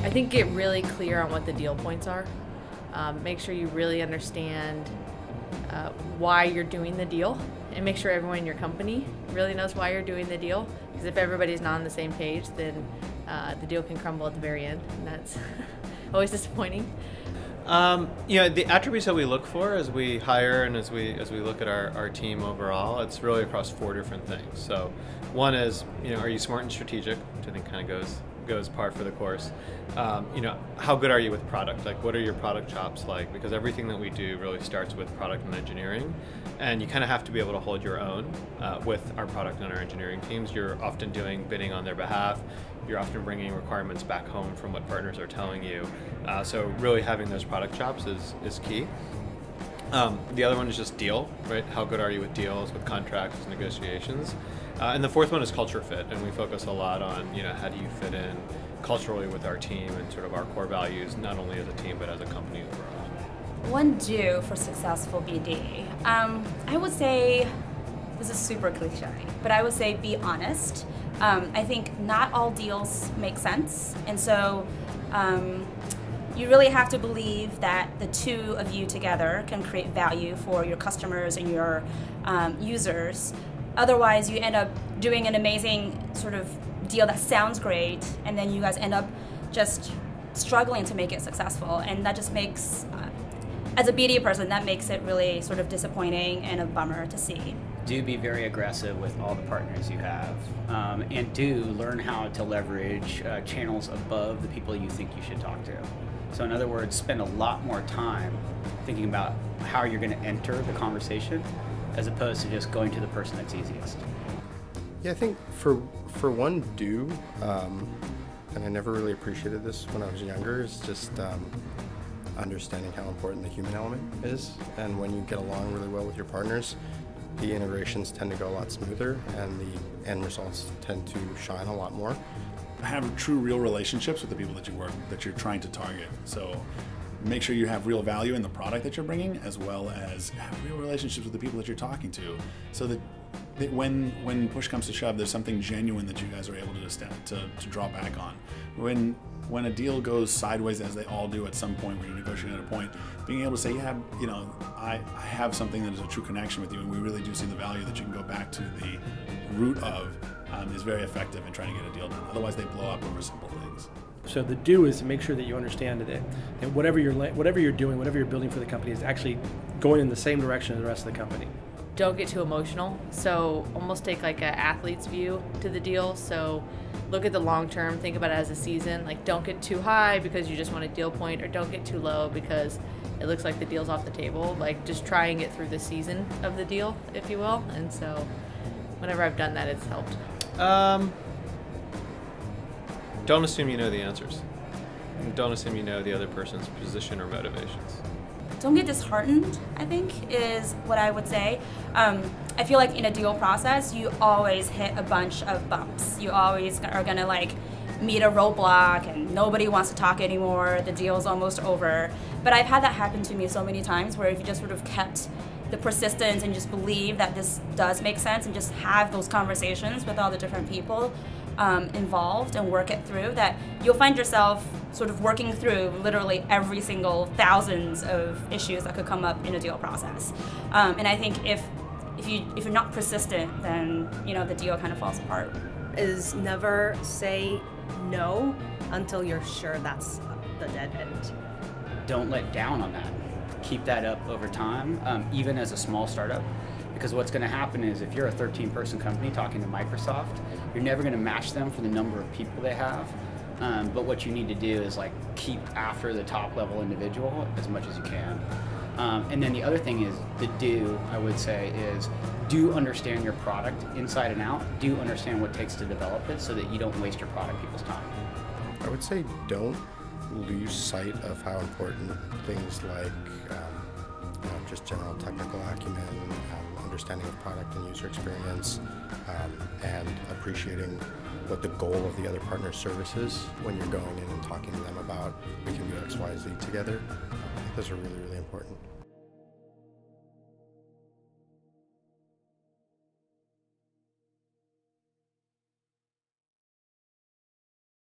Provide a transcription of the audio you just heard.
I think get really clear on what the deal points are. Make sure you really understand why you're doing the deal, and make sure everyone in your company really knows why you're doing the deal, because if everybody's not on the same page, then the deal can crumble at the very end, and that's always disappointing. The attributes that we look for as we hire and as we look at our team overall, it's really across 4 different things. So one is, are you smart and strategic, which I think kind of goes par for the course. How good are you with product? Like, what are your product chops like? Because everything that we do really starts with product and engineering, and you kind of have to be able to hold your own with our product and our engineering teams. You're often doing bidding on their behalf. You're often bringing requirements back home from what partners are telling you. So really having those product chops is key. The other one is just deal, right? How good are you with deals, with contracts, negotiations? And the fourth one is culture fit, and we focus a lot on, how do you fit in culturally with our team and sort of our core values, not only as a team, but as a company overall. One do for successful BD. I would say, this is super cliche, but I would say be honest. I think not all deals make sense, and so you really have to believe that the two of you together can create value for your customers and your users. Otherwise, you end up doing an amazing sort of deal that sounds great, and then you guys end up just struggling to make it successful, and that just makes, as a BD person, that makes it really sort of disappointing and a bummer to see. Do be very aggressive with all the partners you have, and do learn how to leverage channels above the people you think you should talk to. So in other words, spend a lot more time thinking about how you're going to enter the conversation as opposed to just going to the person that's easiest. Yeah, I think for one do, and I never really appreciated this when I was younger, is just understanding how important the human element is. And when you get along really well with your partners, the integrations tend to go a lot smoother, and the end results tend to shine a lot more. Have true, real relationships with the people that you're trying to target. So make sure you have real value in the product that you're bringing, as well as have real relationships with the people that you're talking to, so that when push comes to shove, there's something genuine that you guys are able to draw back on. When a deal goes sideways, as they all do at some point, when you're negotiating at a point, being able to say, yeah, I have something that is a true connection with you, and we really do see the value that you can go back to the root of, is very effective in trying to get a deal done. Otherwise, they blow up over simple things. So the do is to make sure that you understand that whatever you're doing, whatever you're building for the company is actually going in the same direction as the rest of the company. Don't get too emotional, so almost take like an athlete's view to the deal. So look at the long term, think about it as a season. Like, don't get too high because you just want a deal point, or don't get too low because it looks like the deal's off the table. Like, just try and get through the season of the deal, if you will. And so whenever I've done that, it's helped. Don't assume you know the answers. Don't assume you know the other person's position or motivations. Don't get disheartened, I think, is what I would say. I feel like in a deal process, you always hit a bunch of bumps. You always are gonna meet a roadblock and nobody wants to talk anymore, the deal's almost over. But I've had that happen to me so many times, where if you just sort of kept the persistence and just believe that this does make sense and just have those conversations with all the different people involved and work it through, that you'll find yourself sort of working through literally every single thousands of issues that could come up in a deal process. And I think if you're not persistent, then the deal kind of falls apart. Is never say no until you're sure that's the dead end. Don't let down on that. Keep that up over time, even as a small startup. Because what's going to happen is, if you're a 13-person company talking to Microsoft, you're never going to match them for the number of people they have. But what you need to do is keep after the top level individual as much as you can. And then the other thing is, the do, I would say, is do understand your product inside and out. Do understand what it takes to develop it, so that you don't waste your product people's time. I would say don't lose sight of how important things like just general technical acumen, understanding of product and user experience, and appreciating what the goal of the other partner's service is when you're going in and talking to them about, we can do X, Y, Z together. I think those are really, really important.